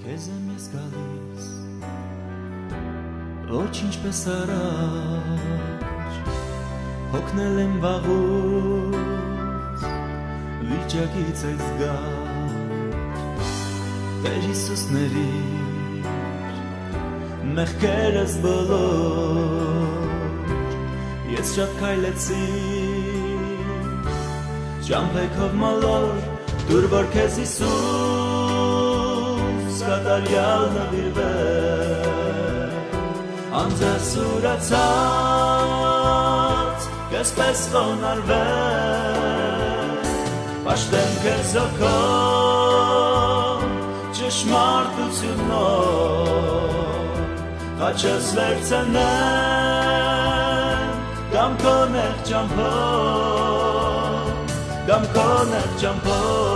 Քեզ եմ ես գալիս ոչ ինչպես առաջ հոգնել եմ վաղուց վիճակից այս գալ Տեր Հիսուսների մեղքերս բոլոր ես շատ քայլեցի ճամփեքով մոլոր դուր որ քեզ Հիսուս կատարյալ նվիրվել անձս ուրացած կեսպես խոնարհվել պաշտեմ քեզ հոգով ճշմարտությունով խաչս վերցնեմ կամ քո նեղ ճամփով կամ քո նեղ ճամփով